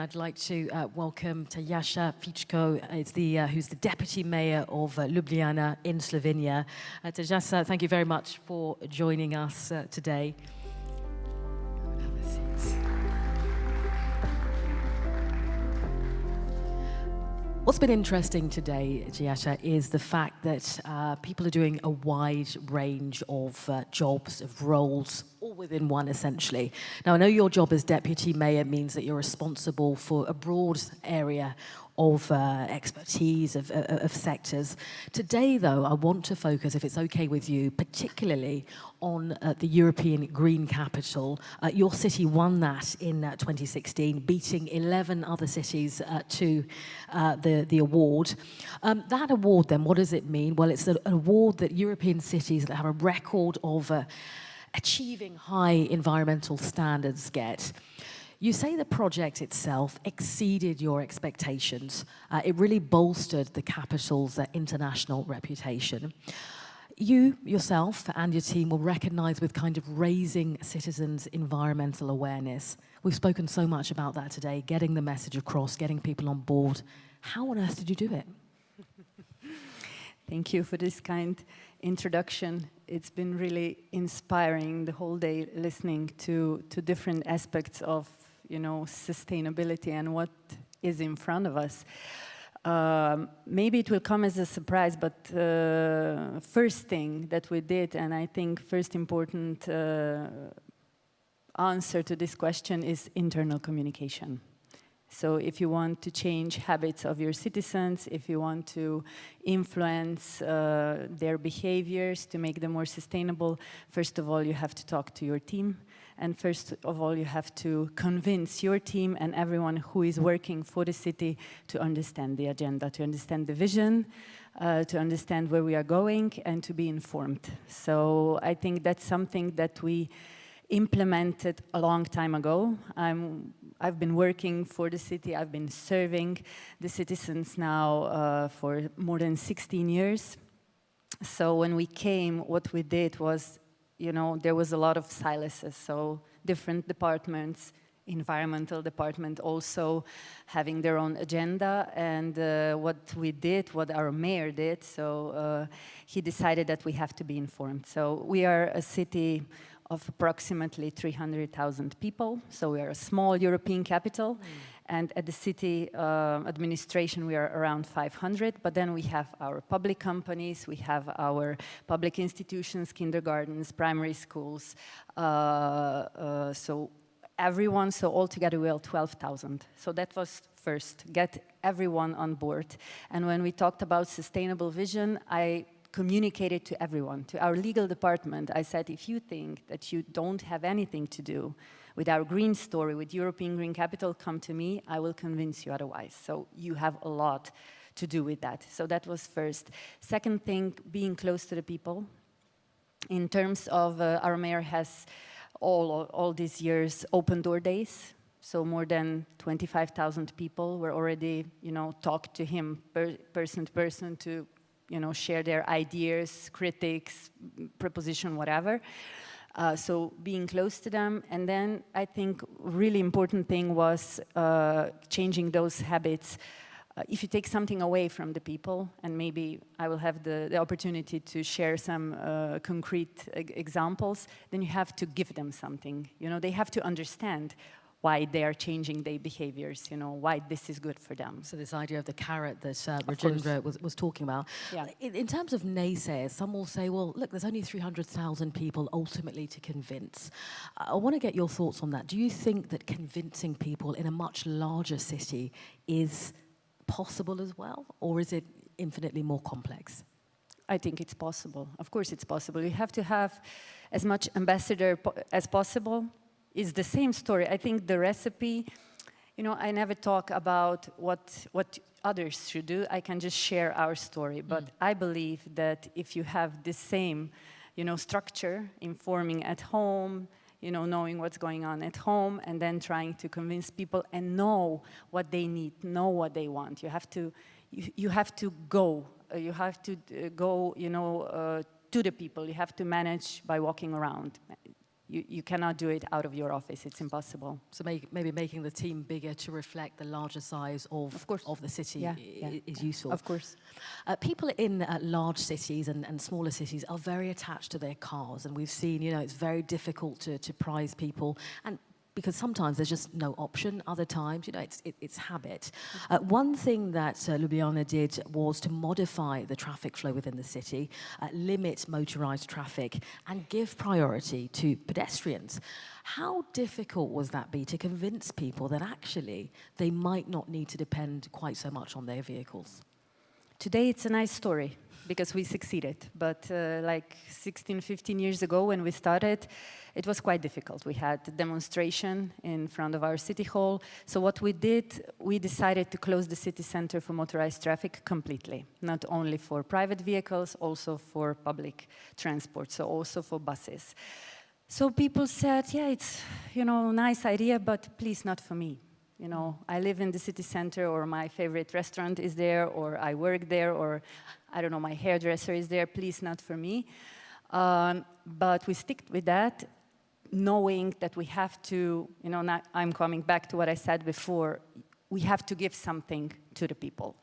I'd like to welcome Tjasa Ficko, who's the Deputy Mayor of Ljubljana in Slovenia. Tjasa, thank you very much for joining us today. Have a seat. What's been interesting today, Tjasa, is the fact that people are doing a wide range of jobs, of roles, all within one, essentially. Now, I know your job as Deputy Mayor means that you're responsible for a broad area of expertise, of sectors. Today, though, I want to focus, if it's okay with you, particularly on the European Green Capital. Your city won that in 2016, beating 11 other cities to the award. That award, then, what does it mean? Well, it's an award that European cities that have a record of achieving high environmental standards get. You say the project itself exceeded your expectations. It really bolstered the capital's international reputation. You, yourself, and your team will recognise with kind of raising citizens' environmental awareness. We've spoken so much about that today, getting the message across, getting people on board. How on earth did you do it? Thank you for this kind introduction. It's been really inspiring the whole day listening to different aspects of sustainability and what is in front of us. Maybe it will come as a surprise, but first thing that we did, and I think first important answer to this question is internal communication. So if you want to change habits of your citizens, if you want to influence their behaviors to make them more sustainable, first of all, you have to talk to your team. And first of all, you have to convince your team and everyone who is working for the city to understand the agenda, to understand the vision, to understand where we are going, and to be informed. So I think that's something that we implemented a long time ago. I've been working for the city. I've been serving the citizens now for more than 16 years. So when we came, what we did was, there was a lot of silos. So different departments, environmental department also having their own agenda. And what we did, what our mayor did, so he decided that we have to be informed. So we are a city of approximately 300,000 people. So we are a small European capital. And at the city administration, we are around 500. But then we have our public companies, we have our public institutions, kindergartens, primary schools. So everyone, so altogether we are 12,000. So that was first, get everyone on board. And when we talked about sustainable vision, I communicated to everyone, to our legal department. I said, if you think that you don't have anything to do with our green story, with European Green Capital, come to me, I will convince you otherwise. So you have a lot to do with that. So that was first. Second thing, being close to the people. In terms of, our mayor has all these years open door days. So more than 25,000 people were already, talked to him person to person to share their ideas, critiques, proposition, whatever. So being close to them. And then I think really important thing was changing those habits. If you take something away from the people, and maybe I will have the opportunity to share some concrete examples, then you have to give them something. They have to understand why they are changing their behaviors, why this is good for them. So this idea of the carrot that Rajendra was talking about. Yeah. In terms of naysayers, some will say, well, look, there's only 300,000 people ultimately to convince. I want to get your thoughts on that. Do you think that convincing people in a much larger city is possible as well, or is it infinitely more complex? I think it's possible. Of course it's possible. You have to have as much ambassador as possible. It's the same story. I think the recipe, I never talk about what others should do. I can just share our story. But I believe that if you have the same, structure, informing at home, knowing what's going on at home, and then trying to convince people and know what they need, know what they want. You have to go. You have to go, to the people. You have to manage by walking around. You cannot do it out of your office. It's impossible. So maybe making the team bigger to reflect the larger size of the city is useful. Of course. People in large cities and smaller cities are very attached to their cars, and we've seen, it's very difficult to prize people, and because sometimes there's just no option, other times, it's habit. One thing that Ljubljana did was to modify the traffic flow within the city, limit motorized traffic, and give priority to pedestrians. How difficult was that to convince people that actually they might not need to depend quite so much on their vehicles? Today it's a nice story because we succeeded, but like 16, 15 years ago when we started, it was quite difficult. We had a demonstration in front of our city hall. So what we did, we decided to close the city center for motorized traffic completely, not only for private vehicles, also for public transport, so also for buses. So people said, yeah, it's, nice idea, but please not for me. I live in the city center, or my favorite restaurant is there, or I work there, or I don't know, my hairdresser is there, please not for me. But we stick with that, knowing that we have to, now I'm coming back to what I said before, we have to give something to the people.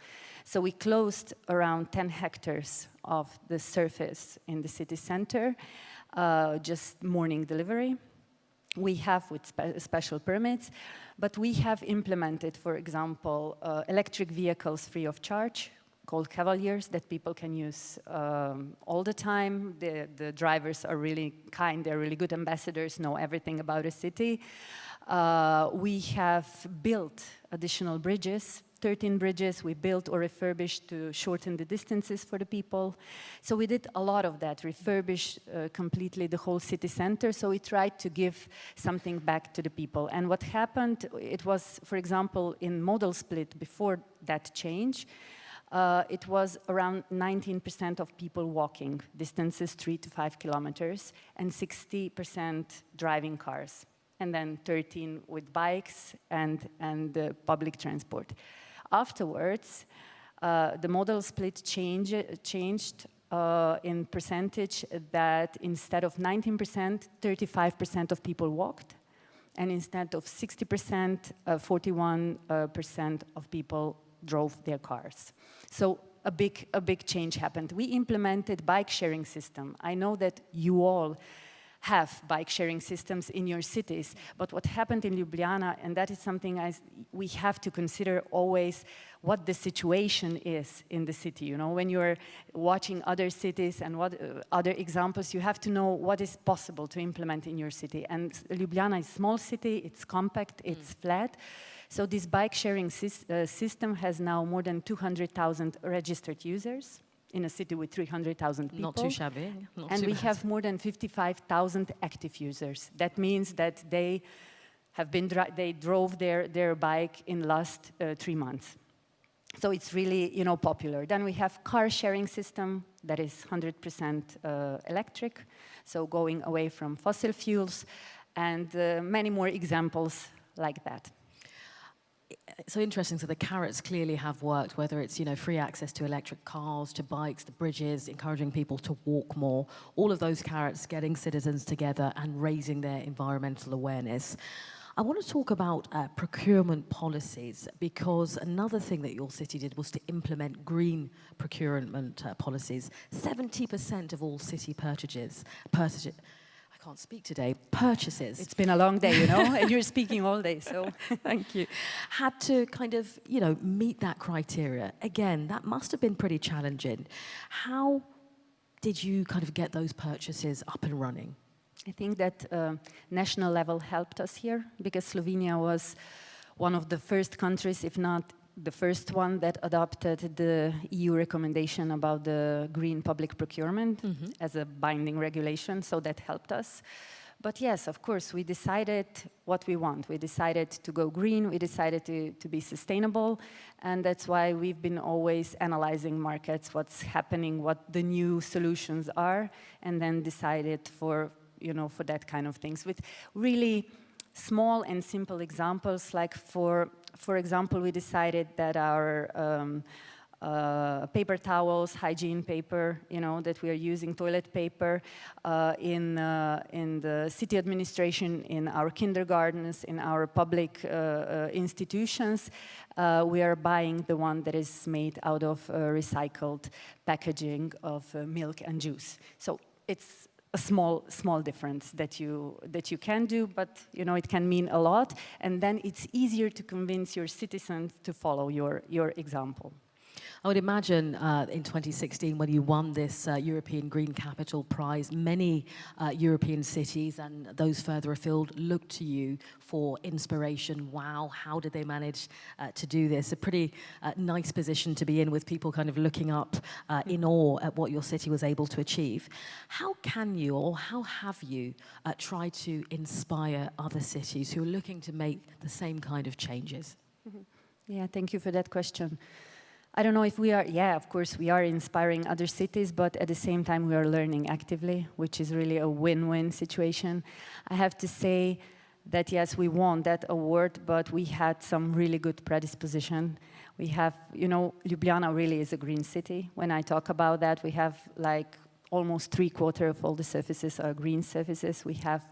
So we closed around 10 hectares of the surface in the city center, just morning delivery. We have with special permits, but we have implemented, for example, electric vehicles free of charge, called Cavaliers, that people can use all the time. The drivers are really kind, they're really good ambassadors, know everything about a city. We have built additional bridges, 13 bridges we built or refurbished to shorten the distances for the people. So we did a lot of that, refurbished completely the whole city center. So we tried to give something back to the people. And what happened, it was, for example, in modal split before that change, it was around 19% of people walking distances 3 to 5 kilometers and 60% driving cars, and then 13 with bikes and public transport. Afterwards, the modal split changed in percentage that instead of 19%, 35% of people walked, and instead of 60%, 41% of people drove their cars. So a big change happened. We implemented bike sharing system. I know that you all have bike sharing systems in your cities, but what happened in Ljubljana, and that is something we have to consider always, what the situation is in the city. When you're watching other cities and what other examples, you have to know what is possible to implement in your city. And Ljubljana is a small city, it's compact, it's flat. So this bike sharing system has now more than 200,000 registered users in a city with 300,000 people. Not too shabby. And we have more than 55,000 active users. That means that they drove their bike in the last 3 months. So it's really, popular. Then we have car sharing system that is 100% electric, so going away from fossil fuels, and many more examples like that. So interesting. So the carrots clearly have worked, whether it's, free access to electric cars, to bikes, the bridges, encouraging people to walk more, all of those carrots getting citizens together and raising their environmental awareness. I want to talk about procurement policies, because another thing that your city did was to implement green procurement policies. 70% of all city purchases, I can't speak today, purchases. It's been a long day, and you're speaking all day, so thank you. Had to kind of, meet that criteria. Again, that must have been pretty challenging. How did you kind of get those purchases up and running? I think that national level helped us here, because Slovenia was one of the first countries, if not the first one, that adopted the EU recommendation about the green public procurement as a binding regulation, so that helped us. But yes, of course, we decided what we want. We decided to go green, we decided to be sustainable, and that's why we've been always analyzing markets, what's happening, what the new solutions are, and then decided for that kind of things, with really small and simple examples. Like for example, we decided that our paper towels, hygiene paper, that we are using, toilet paper in the city administration, in our kindergartens, in our public institutions. We are buying the one that is made out of recycled packaging of milk and juice. So it's a small difference that you can do, but it can mean a lot, and then it's easier to convince your citizens to follow your example. I would imagine in 2016, when you won this European Green Capital Prize, many European cities and those further afield looked to you for inspiration. Wow, how did they manage to do this? A pretty nice position to be in, with people kind of looking up in awe at what your city was able to achieve. How can you, or how have you, tried to inspire other cities who are looking to make the same kind of changes? Yeah, thank you for that question. I don't know if we are, of course we are inspiring other cities, but at the same time we are learning actively, which is really a win-win situation. I have to say that yes, we won that award, but we had some really good predisposition. We have, Ljubljana really is a green city. When I talk about that, we have like almost 3/4 of all the surfaces are green surfaces. We have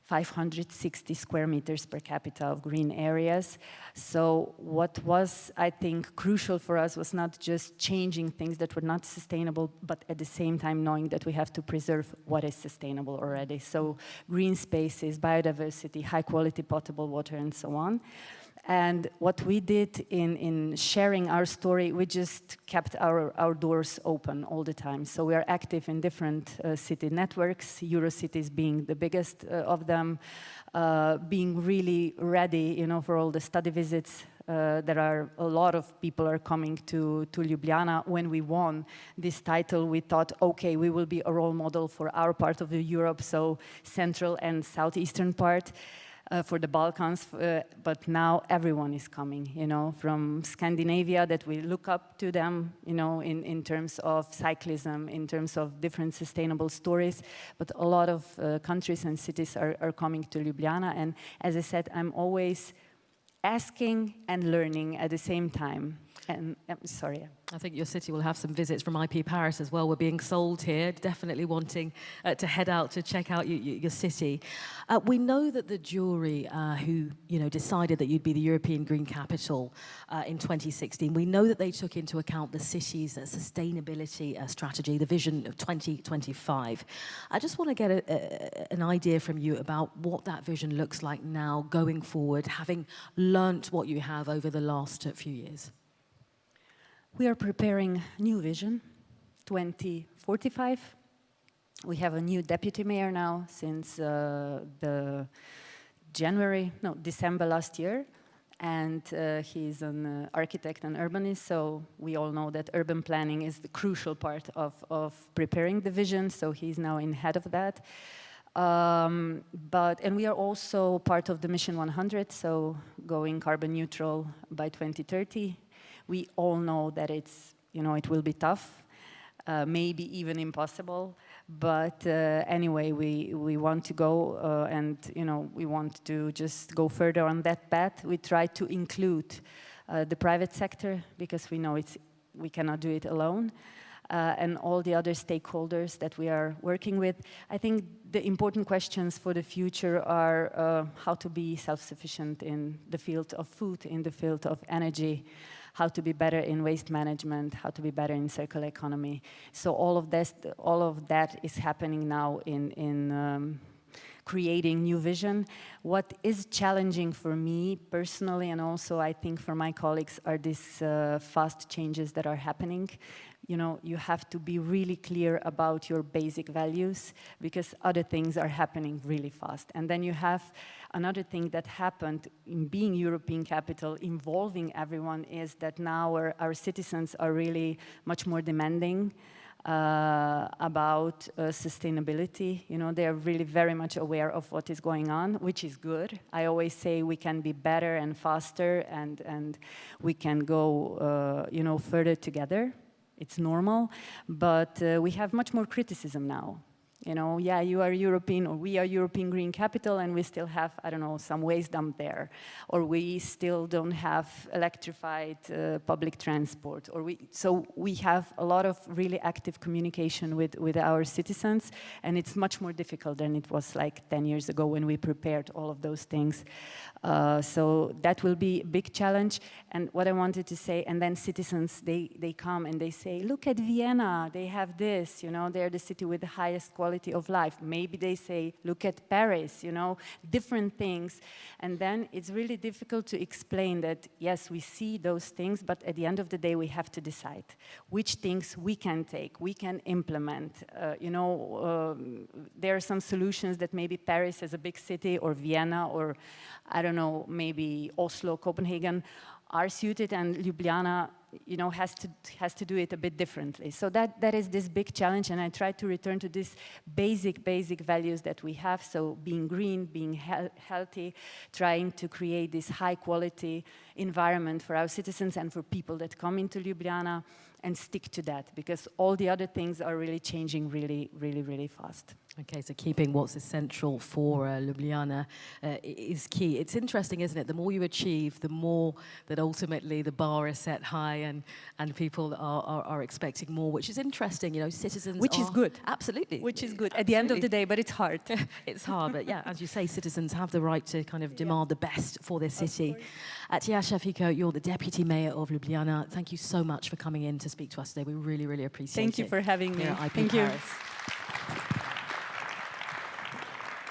560 square meters per capita of green areas. So what was, I think, crucial for us was not just changing things that were not sustainable, but at the same time knowing that we have to preserve what is sustainable already. So green spaces, biodiversity, high quality potable water, and so on. And what we did in sharing our story, we just kept our doors open all the time. So we are active in different city networks, Eurocities being the biggest of them, being really ready, for all the study visits. There are a lot of people are coming to Ljubljana. When we won this title, we thought, okay, we will be a role model for our part of the Europe, so central and southeastern part. For the Balkans, but now everyone is coming, from Scandinavia, that we look up to them, in terms of cyclism, in terms of different sustainable stories, but a lot of countries and cities are coming to Ljubljana, and as I said, I'm always asking and learning at the same time. And sorry. I think your city will have some visits from IP Paris as well. We're being sold here, definitely wanting to head out to check out your city. We know that the jury who decided that you'd be the European Green Capital in 2016, we know that they took into account the city's sustainability strategy, the vision of 2025. I just want to get an idea from you about what that vision looks like now going forward, having learnt what you have over the last few years. We are preparing new vision, 2045. We have a new deputy mayor now since December last year. And he's an architect and urbanist, so we all know that urban planning is the crucial part of preparing the vision, so he's now in head of that. And we are also part of the Mission 100, so going carbon neutral by 2030. We all know that it's, it will be tough, maybe even impossible. But anyway, we want to go and, we want to just go further on that path. We try to include the private sector because we know we cannot do it alone. And all the other stakeholders that we are working with. I think the important questions for the future are how to be self-sufficient in the field of food, in the field of energy, how to be better in waste management, how to be better in circular economy. So all of that is happening now in creating new vision. What is challenging for me personally, and also I think for my colleagues, are these fast changes that are happening. You have to be really clear about your basic values because other things are happening really fast. And then you have another thing that happened in being European capital, involving everyone, is that now our citizens are really much more demanding about sustainability. They are really very much aware of what is going on, which is good. I always say we can be better and faster, and we can go, further together. It's normal, but we have much more criticism now. You know, yeah, you are European, or we are European Green Capital, and we still have, I don't know, some waste dump there. Or we still don't have electrified public transport. So we have a lot of really active communication with our citizens, and it's much more difficult than it was like 10 years ago when we prepared all of those things. So that will be a big challenge. And what I wanted to say, and then citizens, they come and they say, look at Vienna, they have this, you know, they're the city with the highest quality of life. Maybe they say, look at Paris, you know, different things. And then it's really difficult to explain that, yes, we see those things, but at the end of the day, we have to decide which things we can take, we can implement. There are some solutions that maybe Paris as a big city, or Vienna, or I don't know, maybe Oslo, Copenhagen, are suited, and Ljubljana, you know, has to do it a bit differently. So that is this big challenge, and I try to return to these basic values that we have. So being green, being healthy, trying to create this high quality environment for our citizens and for people that come into Ljubljana, and stick to that, because all the other things are really changing really fast. Okay, so keeping what's essential for Ljubljana is key. It's interesting, isn't it? The more you achieve, the more that ultimately the bar is set high, and people are expecting more, which is interesting. You know, citizens Which is good. Absolutely. Which is good at the end of the day, but it's hard. It's hard, but yeah, as you say, citizens have the right to kind of demand the best for their city. Tjasa, Ficko, you're the Deputy Mayor of Ljubljana. Thank you so much for coming in to speak to us today. We really appreciate it. Thank you for having me. Here at IP Thank Paris. you.